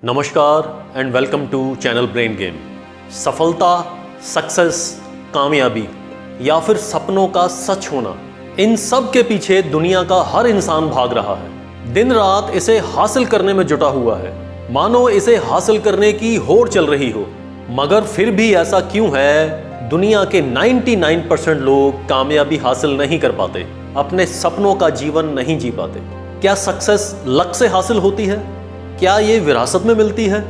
नमस्कार and welcome to channel brain game. सफलता, success, कामयाबी या फिर सपनों का सच होना, इन सब के पीछे दुनिया का हर इंसान भाग रहा है। दिन रात इसे हासिल करने में जुटा हुआ है, मानो इसे हासिल करने की होड़ चल रही हो। मगर फिर भी ऐसा क्यों है, दुनिया के 99% लोग कामयाबी हासिल नहीं कर पाते, अपने सपनों का जीवन नहीं जी पाते। क्या सक्सेस लक से हासिल होती है? क्या ये विरासत में मिलती है?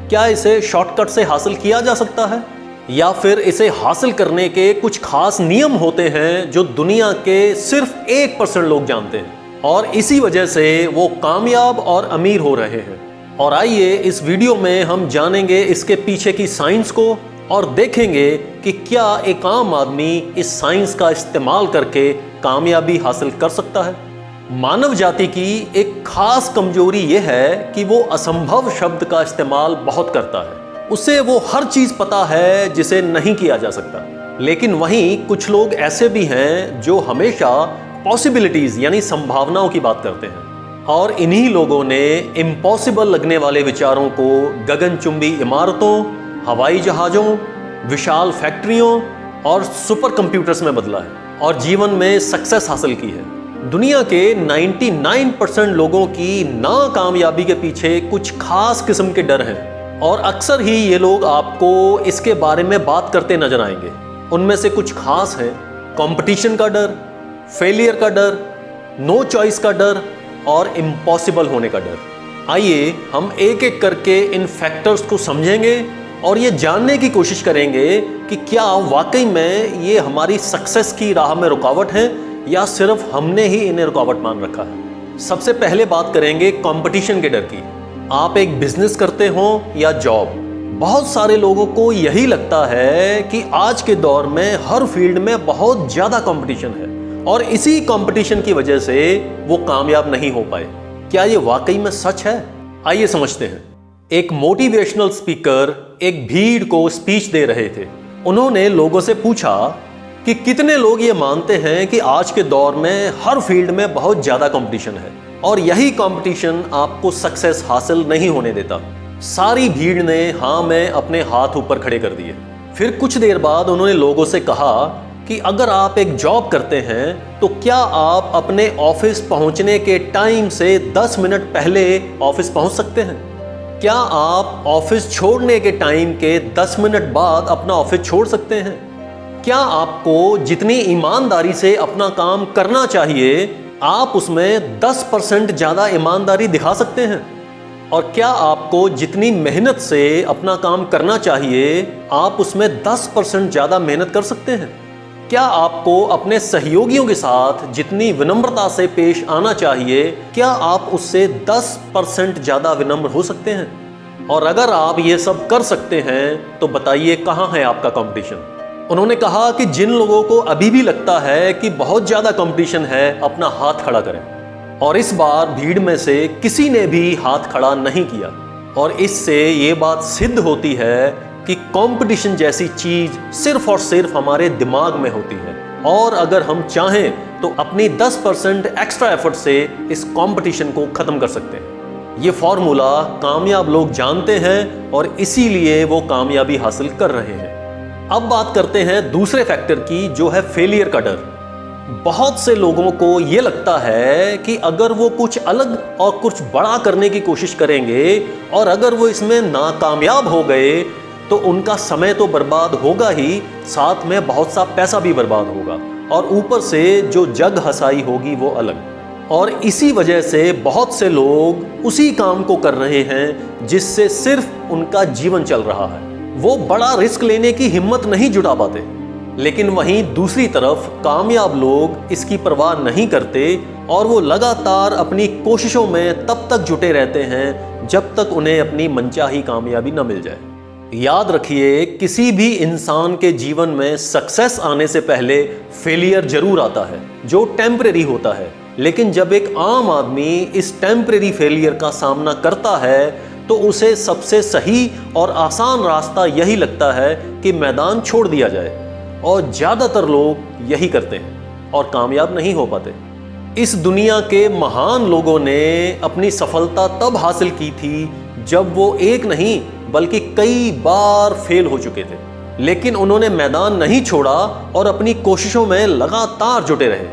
क्या इसे शॉर्टकट से हासिल किया जा सकता है? या फिर इसे हासिल करने के कुछ खास नियम होते हैं जो दुनिया के सिर्फ 1% लोग जानते हैं और इसी वजह से वो कामयाब और अमीर हो रहे हैं। और आइए इस वीडियो में हम जानेंगे इसके पीछे की साइंस को और देखेंगे कि क्या एक आम आदमी इस साइंस का इस्तेमाल करके कामयाबी हासिल कर सकता है। मानव जाति की एक खास कमजोरी यह है कि वो असंभव शब्द का इस्तेमाल बहुत करता है। उसे वो हर चीज पता है जिसे नहीं किया जा सकता। लेकिन वहीं कुछ लोग ऐसे भी हैं जो हमेशा पॉसिबिलिटीज यानी संभावनाओं की बात करते हैं, और इन्हीं लोगों ने इम्पॉसिबल लगने वाले विचारों को गगनचुंबी इमारतों, हवाई जहाजों, विशाल फैक्ट्रियों और सुपर कंप्यूटर्स में बदला है और जीवन में सक्सेस हासिल की है। दुनिया के 99% लोगों की नाकामयाबी के पीछे कुछ खास किस्म के डर हैं और अक्सर ही ये लोग आपको इसके बारे में बात करते नजर आएंगे। उनमें से कुछ खास हैं कंपटीशन का डर, फेलियर का डर, नो चॉइस का डर और इम्पॉसिबल होने का डर। आइए हम एक एक करके इन फैक्टर्स को समझेंगे और ये जानने की कोशिश करेंगे कि क्या वाकई में ये हमारी सक्सेस की राह में रुकावट है या सिर्फ हमने ही इन्हें रुकावट मान रखा है। सबसे पहले बात करेंगे कंपटीशन के डर की। आप एक बिजनेस करते हो या जॉब, बहुत सारे लोगों को यही लगता है कि आज के दौर में हर फील्ड में बहुत ज्यादा कंपटीशन है और इसी कंपटीशन की वजह से वो कामयाब नहीं हो पाए। क्या ये वाकई में सच है? आइए समझते हैं। एक मोटिवेशनल स्पीकर एक भीड़ को स्पीच दे रहे थे। उन्होंने लोगों से पूछा कि कितने लोग ये मानते हैं कि आज के दौर में हर फील्ड में बहुत ज्यादा कंपटीशन है और यही कंपटीशन आपको सक्सेस हासिल नहीं होने देता। सारी भीड़ ने हाँ में अपने हाथ ऊपर खड़े कर दिए। फिर कुछ देर बाद उन्होंने लोगों से कहा कि अगर आप एक जॉब करते हैं तो क्या आप अपने ऑफिस पहुंचने के टाइम से 10 मिनट पहले ऑफिस पहुंच सकते हैं? क्या आप ऑफिस छोड़ने के टाइम के 10 मिनट बाद अपना ऑफिस छोड़ सकते हैं? क्या आपको जितनी ईमानदारी से अपना काम करना चाहिए आप उसमें 10% ज्यादा ईमानदारी दिखा सकते हैं? और क्या आपको जितनी मेहनत से अपना काम करना चाहिए आप उसमें 10% ज्यादा मेहनत कर सकते हैं? क्या आपको अपने सहयोगियों के साथ जितनी विनम्रता से पेश आना चाहिए क्या आप उससे 10% ज्यादा विनम्र हो सकते हैं? और अगर आप ये सब कर सकते हैं तो बताइए कहाँ है आपका कंपटीशन? उन्होंने कहा कि जिन लोगों को अभी भी लगता है कि बहुत ज्यादा कंपटीशन है अपना हाथ खड़ा करें। और इस बार भीड़ में से किसी ने भी हाथ खड़ा नहीं किया और इससे ये बात सिद्ध होती है कि कंपटीशन जैसी चीज सिर्फ और सिर्फ हमारे दिमाग में होती है और अगर हम चाहें तो अपनी 10% एक्स्ट्रा एफर्ट से इस कंपटीशन को खत्म कर सकते हैं। ये फॉर्मूला कामयाब लोग जानते हैं और इसीलिए वो कामयाबी हासिल कर रहे हैं। अब बात करते हैं दूसरे फैक्टर की जो है फेलियर का डर। बहुत से लोगों को यह लगता है कि अगर वो कुछ अलग और कुछ बड़ा करने की कोशिश करेंगे और अगर वो इसमें नाकामयाब हो गए तो उनका समय तो बर्बाद होगा ही, साथ में बहुत सा पैसा भी बर्बाद होगा और ऊपर से जो जग हंसाई होगी वो अलग। और इसी वजह से बहुत से लोग उसी काम को कर रहे हैं जिससे सिर्फ उनका जीवन चल रहा है। वो बड़ा रिस्क लेने की हिम्मत नहीं जुटा पाते। लेकिन वहीं दूसरी तरफ कामयाब लोग इसकी परवाह नहीं करते और वो लगातार अपनी कोशिशों में तब तक जुटे रहते हैं जब तक उन्हें अपनी मनचाही कामयाबी न मिल जाए। याद रखिए, किसी भी इंसान के जीवन में सक्सेस आने से पहले फेलियर जरूर आता है जो टेम्परेरी होता है। लेकिन जब एक आम आदमी इस टेम्परेरी फेलियर का सामना करता है तो उसे सबसे सही और आसान रास्ता यही लगता है कि मैदान छोड़ दिया जाए और ज्यादातर लोग यही करते हैं और कामयाब नहीं हो पाते। इस दुनिया के महान लोगों ने अपनी सफलता तब हासिल की थी जब वो एक नहीं बल्कि कई बार फेल हो चुके थे, लेकिन उन्होंने मैदान नहीं छोड़ा और अपनी कोशिशों में लगातार जुटे रहे।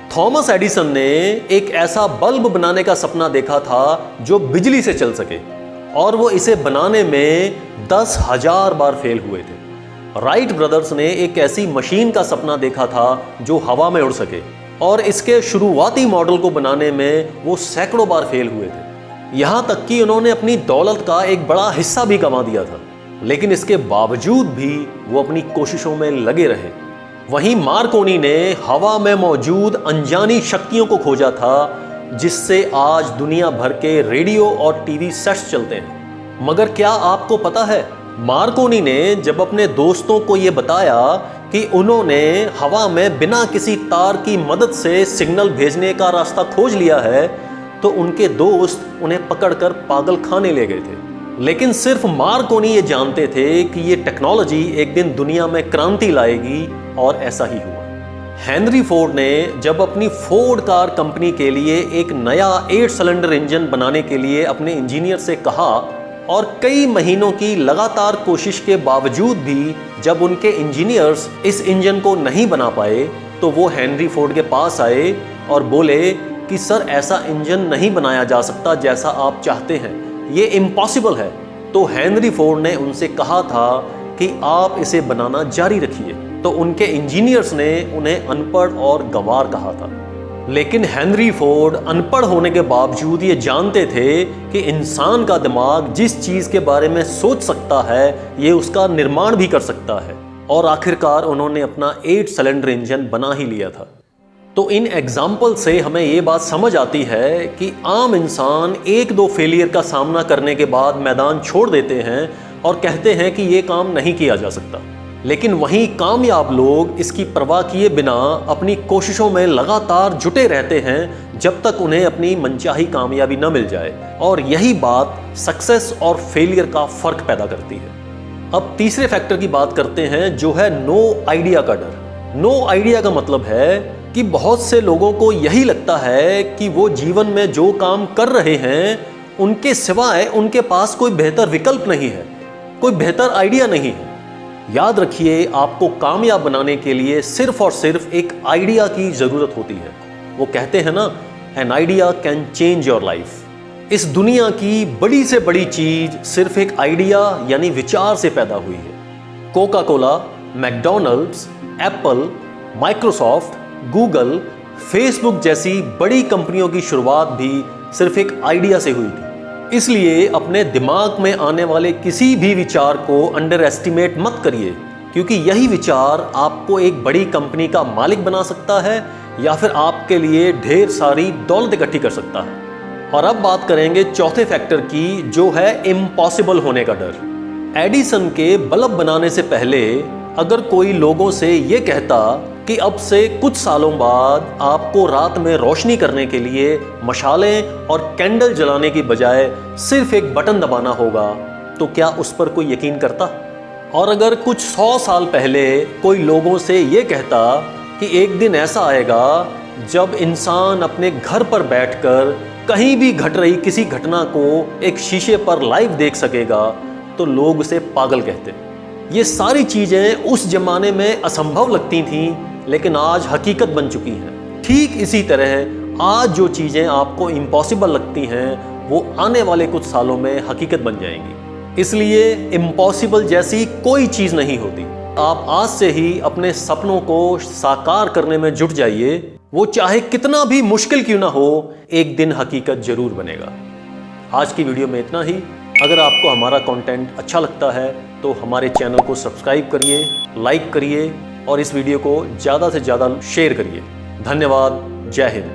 थॉमस एडिसन ने एक ऐसा बल्ब बनाने का सपना देखा था जो बिजली से चल सके, और वो इसे बनाने में 10,000 बार फेल हुए थे। राइट ब्रदर्स ने एक ऐसी मशीन का सपना देखा था जो हवा में उड़ सके, और इसके शुरुआती मॉडल को बनाने में वो सैकड़ों बार फेल हुए थे। यहाँ तक कि उन्होंने अपनी दौलत का एक बड़ा हिस्सा भी गंवा दिया था, लेकिन इसके बावजूद भी वो अपनी कोशिशों में लगे रहे। वहीं मार्कोनी ने हवा में मौजूद अनजानी शक्तियों को खोजा था, जिससे आज दुनिया भर के रेडियो और टीवी सेट्स चलते हैं। मगर क्या आपको पता है, मार्कोनी ने जब अपने दोस्तों को ये बताया कि उन्होंने हवा में बिना किसी तार की मदद से सिग्नल भेजने का रास्ता खोज लिया है, तो उनके दोस्त उन्हें पकड़कर पागल खाने ले गए थे। लेकिन सिर्फ मार्कोनी ये जानते थे कि ये टेक्नोलॉजी एक दिन दुनिया में क्रांति लाएगी, और ऐसा ही हुआ। हेनरी फोर्ड ने जब अपनी फोर्ड कार कंपनी के लिए एक नया 8 सिलेंडर इंजन बनाने के लिए अपने इंजीनियर से कहा, और कई महीनों की लगातार कोशिश के बावजूद भी जब उनके इंजीनियर्स इस इंजन को नहीं बना पाए, तो वो हेनरी फोर्ड के पास आए और बोले कि सर, ऐसा इंजन नहीं बनाया जा सकता जैसा आप चाहते हैं, ये इम्पॉसिबल है। तो हेनरी फोर्ड ने उनसे कहा था कि आप इसे बनाना जारी रखिए। तो उनके इंजीनियर्स ने उन्हें अनपढ़ और गंवार कहा था। लेकिन हेनरी फोर्ड अनपढ़ होने के बावजूद ये जानते थे कि इंसान का दिमाग जिस चीज़ के बारे में सोच सकता है, ये उसका निर्माण भी कर सकता है, और आखिरकार उन्होंने अपना 8 सिलेंडर इंजन बना ही लिया था। तो इन एग्जाम्पल से हमें ये बात समझ आती है कि आम इंसान 1-2 फेलियर का सामना करने के बाद मैदान छोड़ देते हैं और कहते हैं कि ये काम नहीं किया जा सकता, लेकिन वहीं कामयाब लोग इसकी परवाह किए बिना अपनी कोशिशों में लगातार जुटे रहते हैं जब तक उन्हें अपनी मनचाही कामयाबी न मिल जाए, और यही बात सक्सेस और फेलियर का फर्क पैदा करती है। अब तीसरे फैक्टर की बात करते हैं, जो है नो आइडिया का डर। नो आइडिया का मतलब है कि बहुत से लोगों को यही लगता है कि वो जीवन में जो काम कर रहे हैं उनके सिवाय उनके पास कोई बेहतर विकल्प नहीं है, कोई बेहतर आइडिया नहीं है। याद रखिए, आपको कामयाब बनाने के लिए सिर्फ और सिर्फ एक आइडिया की जरूरत होती है। वो कहते हैं ना, an idea can change your life. इस दुनिया की बड़ी से बड़ी चीज सिर्फ एक आइडिया यानी विचार से पैदा हुई है। Coca Cola, McDonald's, Apple, Microsoft, Google, Facebook जैसी बड़ी कंपनियों की शुरुआत भी सिर्फ एक आइडिया से हुई थी। इसलिए अपने दिमाग में आने वाले किसी भी विचार को अंडर एस्टिमेट मत करिए, क्योंकि यही विचार आपको एक बड़ी कंपनी का मालिक बना सकता है या फिर आपके लिए ढेर सारी दौलत इकट्ठी कर सकता है। और अब बात करेंगे चौथे फैक्टर की, जो है इम्पॉसिबल होने का डर। एडिसन के बल्ब बनाने से पहले अगर कोई लोगों से ये कहता कि अब से कुछ सालों बाद आपको रात में रोशनी करने के लिए मशालें और कैंडल जलाने की बजाय सिर्फ एक बटन दबाना होगा, तो क्या उस पर कोई यकीन करता? और अगर कुछ 100 साल पहले कोई लोगों से ये कहता कि एक दिन ऐसा आएगा जब इंसान अपने घर पर बैठकर कहीं भी घट रही किसी घटना को एक शीशे पर लाइव देख सकेगा, तो लोग उसे पागल कहते। ये सारी चीज़ें उस जमाने में असंभव लगती थीं, लेकिन आज हकीकत बन चुकी हैं। ठीक इसी तरह आज जो चीज़ें आपको इम्पॉसिबल लगती हैं, वो आने वाले कुछ सालों में हकीकत बन जाएंगी। इसलिए इम्पॉसिबल जैसी कोई चीज़ नहीं होती। आप आज से ही अपने सपनों को साकार करने में जुट जाइए। वो चाहे कितना भी मुश्किल क्यों ना हो, एक दिन हकीकत जरूर बनेगा। आज की वीडियो में इतना ही। अगर आपको हमारा कंटेंट अच्छा लगता है तो हमारे चैनल को सब्सक्राइब करिए, लाइक करिए और इस वीडियो को ज़्यादा से ज़्यादा शेयर करिए। धन्यवाद। जय हिंद।